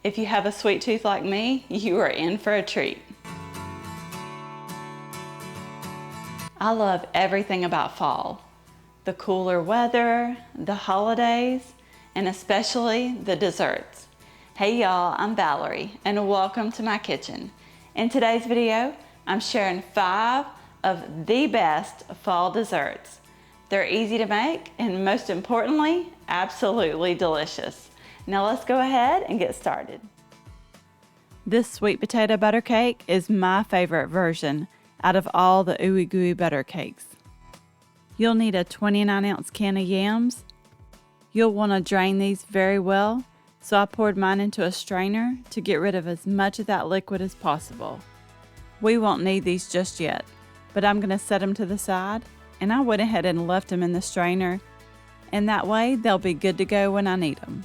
If you have a sweet tooth like me, you are in for a treat. I love everything about fall. The cooler weather, the holidays, and especially the desserts. Hey y'all, I'm Valerie and welcome to my kitchen. In today's video, I'm sharing 5 of the best fall desserts. They're easy to make and most importantly, absolutely delicious. Now let's go ahead and get started. This sweet potato butter cake is my favorite version out of all the ooey gooey butter cakes. You'll need a 29-ounce can of yams. You'll want to drain these very well, so I poured mine into a strainer to get rid of as much of that liquid as possible. We won't need these just yet, but I'm going to set them to the side, and I went ahead and left them in the strainer, and that way they'll be good to go when I need them.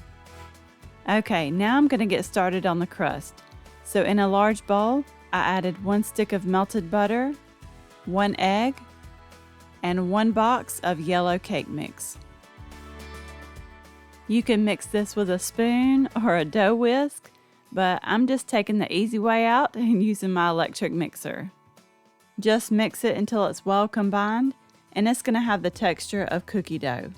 Okay, now I'm going to get started on the crust. So in a large bowl, I added 1 stick of melted butter, 1 egg, and 1 box of yellow cake mix. You can mix this with a spoon or a dough whisk, but I'm just taking the easy way out and using my electric mixer. Just mix it until it's well combined, and it's going to have the texture of cookie dough.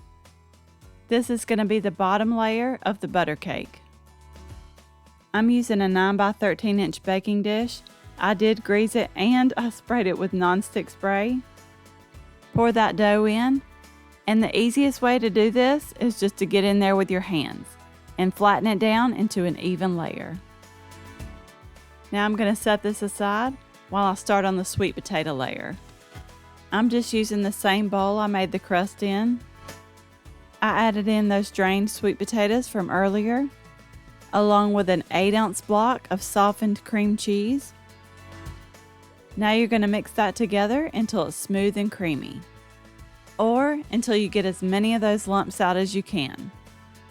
This is going to be the bottom layer of the butter cake. I'm using a 9 by 13 inch baking dish. I did grease it and I sprayed it with nonstick spray. Pour that dough in, and the easiest way to do this is just to get in there with your hands and flatten it down into an even layer. Now I'm going to set this aside while I start on the sweet potato layer. I'm just using the same bowl I made the crust in. I added in those drained sweet potatoes from earlier, along with an 8-ounce block of softened cream cheese. Now you're going to mix that together until it's smooth and creamy, or until you get as many of those lumps out as you can.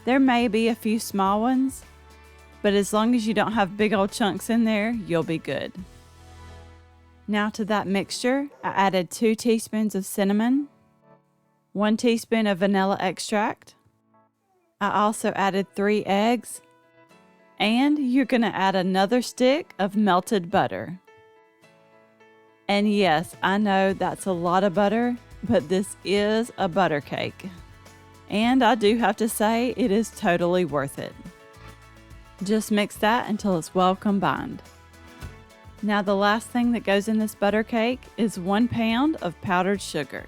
There may be a few small ones, but as long as you don't have big old chunks in there, you'll be good. Now to that mixture, I added 2 teaspoons of cinnamon, 1 teaspoon of vanilla extract. I also added 3 eggs, and you're going to add another stick of melted butter. And yes, I know that's a lot of butter, but this is a butter cake. And I do have to say, it is totally worth it. Just mix that until it's well combined. Now the last thing that goes in this butter cake is 1 pound of powdered sugar.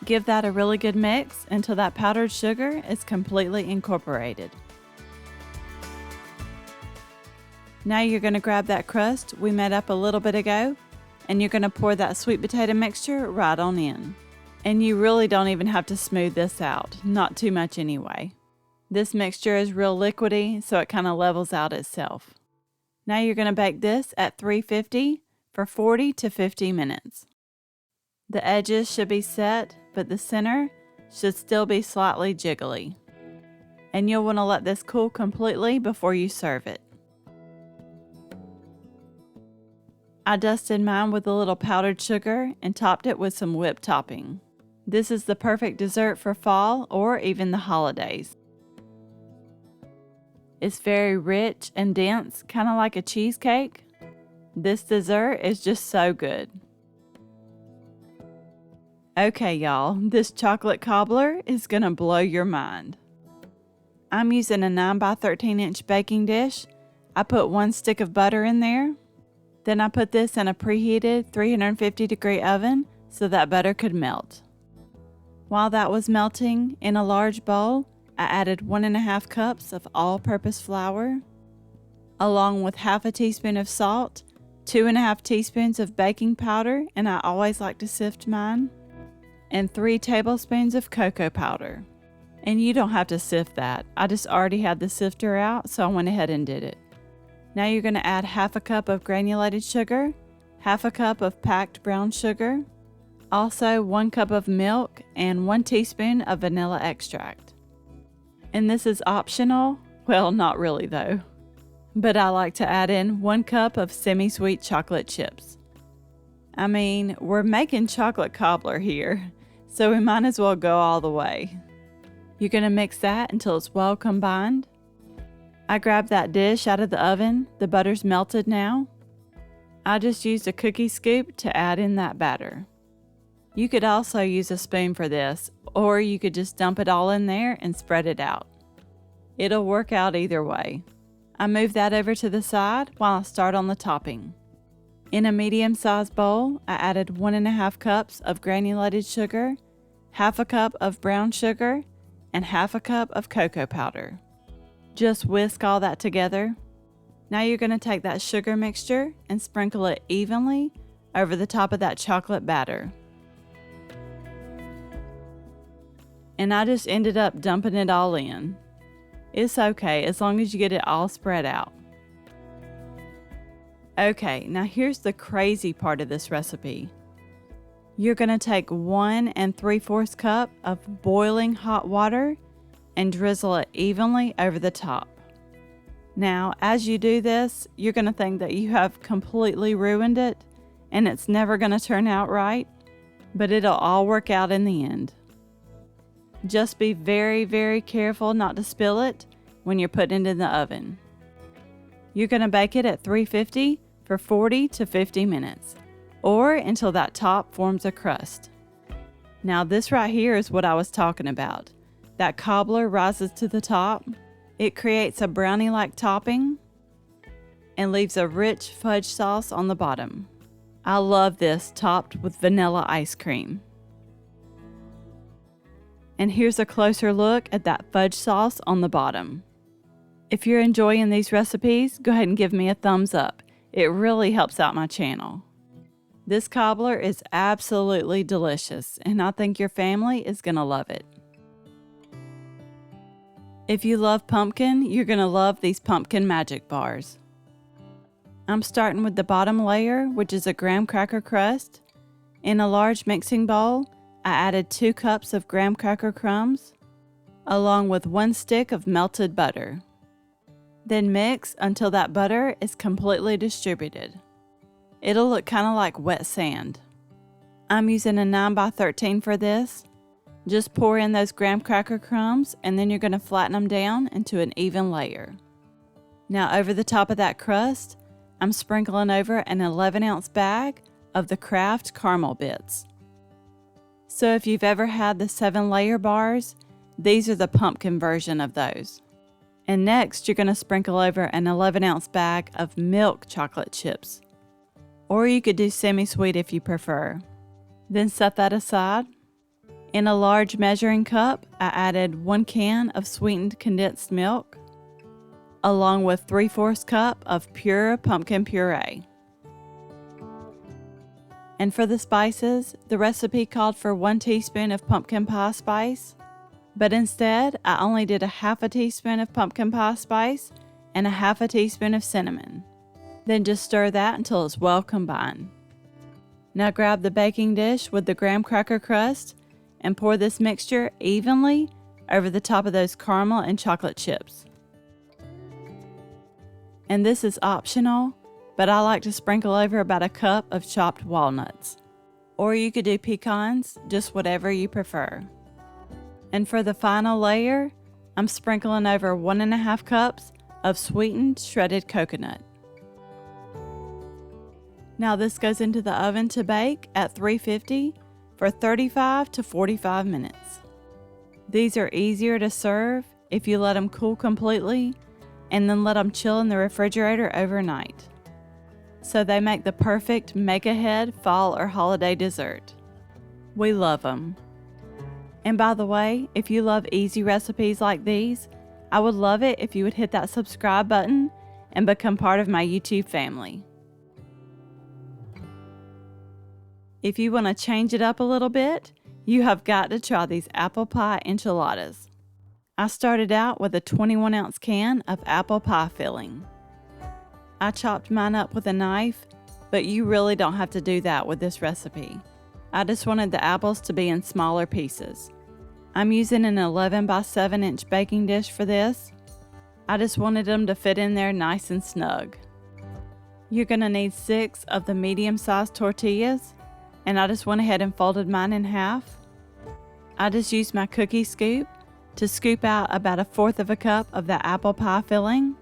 Give that a really good mix until that powdered sugar is completely incorporated. Now you're going to grab that crust we made up a little bit ago, and you're going to pour that sweet potato mixture right on in. And you really don't even have to smooth this out, not too much anyway. This mixture is real liquidy, so it kind of levels out itself. Now you're going to bake this at 350 for 40 to 50 minutes. The edges should be set, but the center should still be slightly jiggly. And you'll want to let this cool completely before you serve it. I dusted mine with a little powdered sugar and topped it with some whipped topping. This is the perfect dessert for fall or even the holidays. It's very rich and dense, kind of like a cheesecake. This dessert is just so good. Okay y'all, this chocolate cobbler is gonna blow your mind. I'm using a 9 by 13 inch baking dish. I put 1 stick of butter in there. Then I put this in a preheated 350-degree oven so that butter could melt. While that was melting, in a large bowl, I added 1.5 cups of all-purpose flour, along with half a teaspoon of salt, 2.5 teaspoons of baking powder, and I always like to sift mine, and 3 tablespoons of cocoa powder. And you don't have to sift that. I just already had the sifter out, so I went ahead and did it. Now you're going to add half a cup of granulated sugar, half a cup of packed brown sugar, also 1 cup of milk, and 1 teaspoon of vanilla extract. And this is optional. Well, not really though. But I like to add in 1 cup of semi-sweet chocolate chips. I mean, we're making chocolate cobbler here, so we might as well go all the way. You're going to mix that until it's well combined. I grabbed that dish out of the oven. The butter's melted now. I just used a cookie scoop to add in that batter. You could also use a spoon for this, or you could just dump it all in there and spread it out. It'll work out either way. I move that over to the side while I start on the topping. In a medium-sized bowl, I added 1.5 cups of granulated sugar, 1/2 cup of brown sugar, and 1/2 cup of cocoa powder. Just whisk all that together. Now you're going to take that sugar mixture and sprinkle it evenly over the top of that chocolate batter. And I just ended up dumping it all in. It's okay as long as you get it all spread out. Okay, now here's the crazy part of this recipe. You're going to take 1 3/4 cup of boiling hot water and drizzle it evenly over the top. Now, as you do this, you're going to think that you have completely ruined it and it's never going to turn out right, but it'll all work out in the end. Just be very, very careful not to spill it when you're putting it in the oven. You're going to bake it at 350 for 40 to 50 minutes, or until that top forms a crust. Now this right here is what I was talking about. That cobbler rises to the top. It creates a brownie-like topping and leaves a rich fudge sauce on the bottom. I love this topped with vanilla ice cream. And here's a closer look at that fudge sauce on the bottom. If you're enjoying these recipes, go ahead and give me a thumbs up. It really helps out my channel. This cobbler is absolutely delicious, and I think your family is going to love it. If you love pumpkin, you're going to love these pumpkin magic bars. I'm starting with the bottom layer, which is a graham cracker crust. In a large mixing bowl, I added 2 cups of graham cracker crumbs, along with 1 stick of melted butter. Then mix until that butter is completely distributed. It'll look kind of like wet sand. I'm using a 9x13 for this. Just pour in those graham cracker crumbs and then you're going to flatten them down into an even layer. Now over the top of that crust, I'm sprinkling over an 11-ounce bag of the Kraft caramel bits. So if you've ever had the 7-layer bars, these are the pumpkin version of those. And next, you're going to sprinkle over an 11-ounce bag of milk chocolate chips. Or you could do semi-sweet if you prefer. Then set that aside. In a large measuring cup, I added 1 can of sweetened condensed milk, along with 3/4 cup of pure pumpkin puree. And for the spices, the recipe called for 1 teaspoon of pumpkin pie spice, but instead I only did a 1/2 teaspoon of pumpkin pie spice and a 1/2 teaspoon of cinnamon. Then just stir that until it's well combined. Now grab the baking dish with the graham cracker crust and pour this mixture evenly over the top of those caramel and chocolate chips. And this is optional, but I like to sprinkle over about a cup of chopped walnuts. Or you could do pecans, just whatever you prefer. And for the final layer, I'm sprinkling over 1.5 cups of sweetened shredded coconut. Now this goes into the oven to bake at 350 for 35 to 45 minutes. These are easier to serve if you let them cool completely and then let them chill in the refrigerator overnight. So they make the perfect make-ahead fall or holiday dessert. We love them. And by the way, if you love easy recipes like these, I would love it if you would hit that subscribe button and become part of my YouTube family. If you want to change it up a little bit, you have got to try these apple pie enchiladas. I started out with a 21-ounce can of apple pie filling. I chopped mine up with a knife, but you really don't have to do that with this recipe. I just wanted the apples to be in smaller pieces. I'm using an 11x7-inch baking dish for this. I just wanted them to fit in there nice and snug. You're going to need 6 of the medium-sized tortillas, and I just went ahead and folded mine in half. I just used my cookie scoop To scoop out about 1/4 of a cup of the apple pie filling,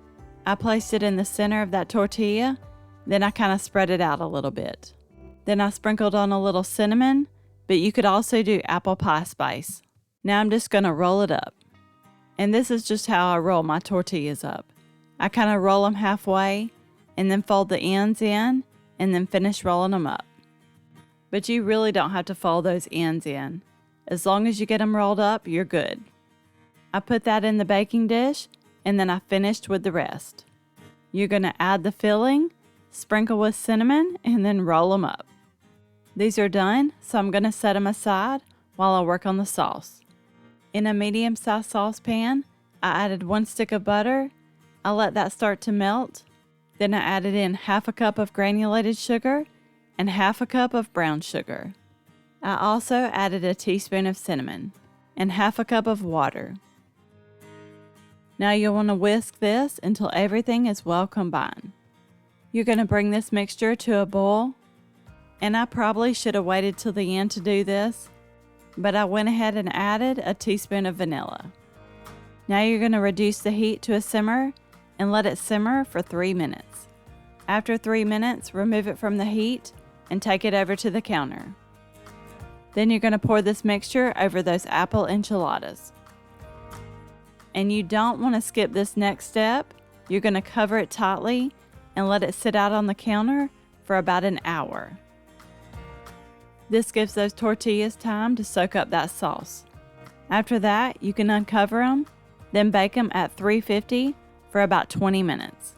I placed it in the center of that tortilla, then I kind of spread it out a little bit. Then I sprinkled on a little cinnamon, but you could also do apple pie spice. Now I'm just going to roll it up. And this is just how I roll my tortillas up. I kind of roll them halfway and then fold the ends in and then finish rolling them up. But you really don't have to fold those ends in. As long as you get them rolled up, you're good. I put that in the baking dish and then I finished with the rest. You're going to add the filling, sprinkle with cinnamon, and then roll them up. These are done, so I'm going to set them aside while I work on the sauce. In a medium-sized saucepan, I added 1 stick of butter. I let that start to melt. Then I added in 1/2 cup of granulated sugar and 1/2 cup of brown sugar. I also added a teaspoon of cinnamon and 1/2 cup of water. Now you'll want to whisk this until everything is well combined. You're going to bring this mixture to a boil, and I probably should have waited till the end to do this, but I went ahead and added a teaspoon of vanilla. Now you're going to reduce the heat to a simmer and let it simmer for 3 minutes. After 3 minutes, remove it from the heat and take it over to the counter. Then you're going to pour this mixture over those apple enchiladas. And you don't want to skip this next step. You're going to cover it tightly and let it sit out on the counter for about an hour. This gives those tortillas time to soak up that sauce. After that, you can uncover them, then bake them at 350 for about 20 minutes.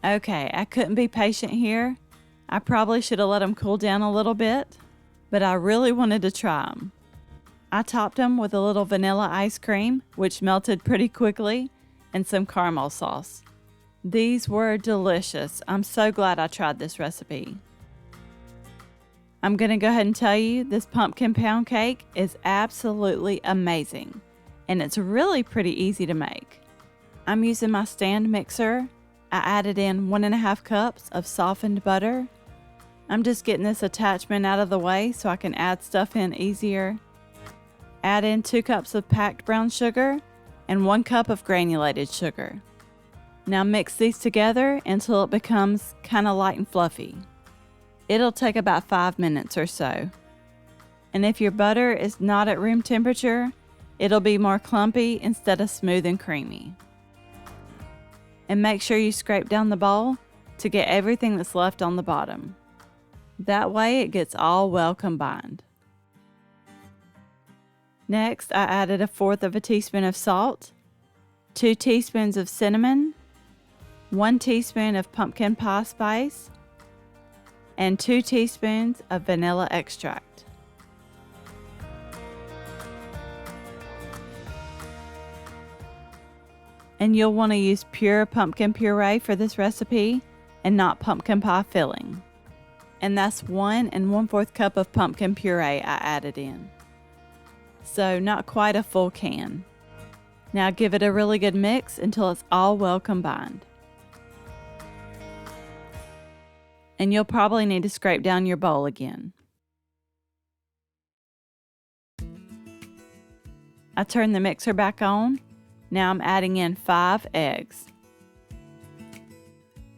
Okay, I couldn't be patient here. I probably should have let them cool down a little bit, but I really wanted to try them. I topped them with a little vanilla ice cream, which melted pretty quickly, and some caramel sauce. These were delicious. I'm so glad I tried this recipe. I'm going to go ahead and tell you this pumpkin pound cake is absolutely amazing, and it's really pretty easy to make. I'm using my stand mixer. I added in 1.5 cups of softened butter. I'm just getting this attachment out of the way so I can add stuff in easier. Add in 2 cups of packed brown sugar and 1 cup of granulated sugar. Now mix these together until it becomes kind of light and fluffy. It'll take about 5 minutes or so. And if your butter is not at room temperature, it'll be more clumpy instead of smooth and creamy. And make sure you scrape down the bowl to get everything that's left on the bottom. That way it gets all well combined. Next, I added 1/4 of a teaspoon of salt, 2 teaspoons of cinnamon, 1 teaspoon of pumpkin pie spice, and 2 teaspoons of vanilla extract. And you'll want to use pure pumpkin puree for this recipe and not pumpkin pie filling. And that's 1 1/4 cup of pumpkin puree I added in. So not quite a full can. Now give it a really good mix until it's all well combined. And you'll probably need to scrape down your bowl again. I turned the mixer back on. Now I'm adding in 5 eggs.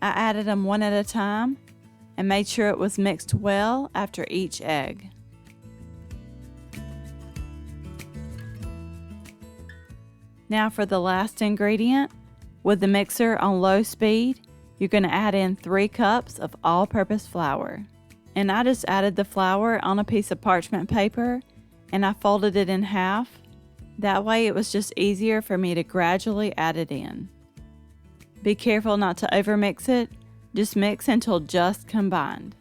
I added them one at a time and made sure it was mixed well after each egg. Now for the last ingredient, with the mixer on low speed, you're going to add in 3 cups of all-purpose flour. And I just added the flour on a piece of parchment paper and I folded it in half. That way it was just easier for me to gradually add it in. Be careful not to overmix it, just mix until just combined.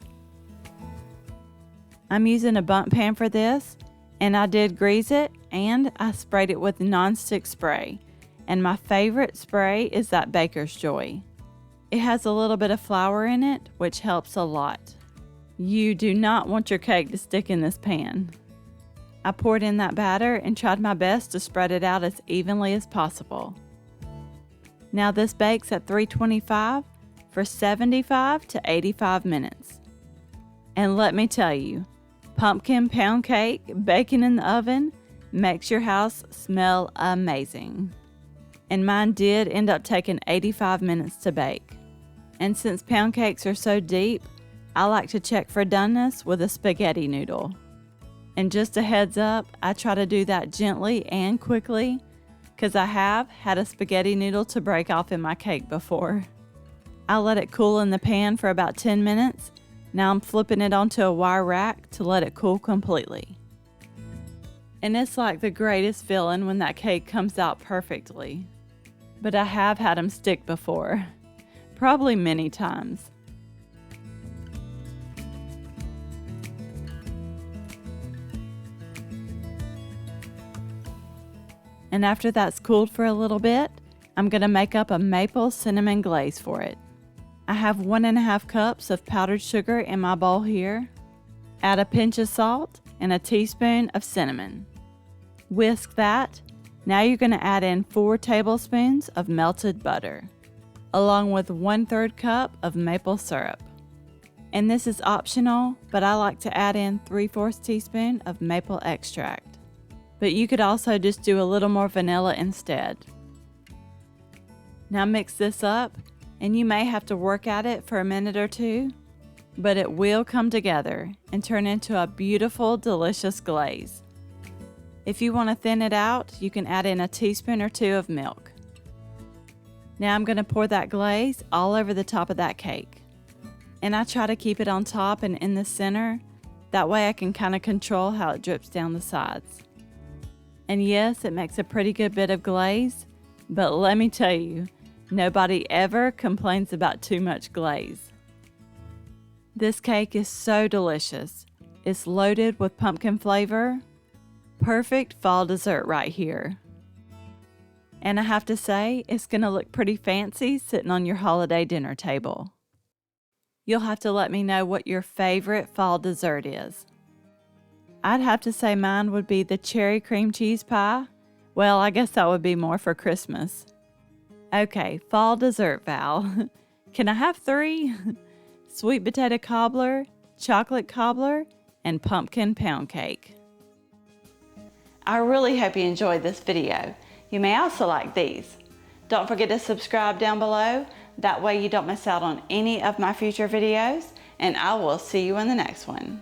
I'm using a bundt pan for this, and I did grease it and I sprayed it with nonstick spray. And my favorite spray is that Baker's Joy. It has a little bit of flour in it, which helps a lot. You do not want your cake to stick in this pan. I poured in that batter and tried my best to spread it out as evenly as possible. Now this bakes at 325 for 75 to 85 minutes. And let me tell you, pumpkin pound cake baking in the oven makes your house smell amazing. And mine did end up taking 85 minutes to bake. And since pound cakes are so deep, I like to check for doneness with a spaghetti noodle. And just a heads up, I try to do that gently and quickly because I have had a spaghetti noodle to break off in my cake before. I let it cool in the pan for about 10 minutes. Now I'm flipping it onto a wire rack to let it cool completely. And it's like the greatest feeling when that cake comes out perfectly. But I have had them stick before, probably many times. And after that's cooled for a little bit, I'm going to make up a maple cinnamon glaze for it. I have 1.5 cups of powdered sugar in my bowl here. Add a pinch of salt and a teaspoon of cinnamon. Whisk that. Now you're going to add in 4 tablespoons of melted butter, along with 1/3 cup of maple syrup. And this is optional, but I like to add in 3/4 teaspoon of maple extract. But you could also just do a little more vanilla instead. Now mix this up, and you may have to work at it for a minute or two, but it will come together and turn into a beautiful, delicious glaze. If you want to thin it out, you can add in a teaspoon or 2 of milk. Now I'm going to pour that glaze all over the top of that cake. And I try to keep it on top and in the center, that way I can kind of control how it drips down the sides. And yes, it makes a pretty good bit of glaze, but let me tell you, nobody ever complains about too much glaze. This cake is so delicious. It's loaded with pumpkin flavor. Perfect fall dessert right here. And I have to say, it's going to look pretty fancy sitting on your holiday dinner table. You'll have to let me know what your favorite fall dessert is. I'd have to say mine would be the cherry cream cheese pie. Well, I guess that would be more for Christmas. Okay, fall dessert, Val. Can I have 3? Sweet potato cobbler, chocolate cobbler, and pumpkin pound cake. I really hope you enjoyed this video. You may also like these. Don't forget to subscribe down below. That way you don't miss out on any of my future videos, and I will see you in the next one.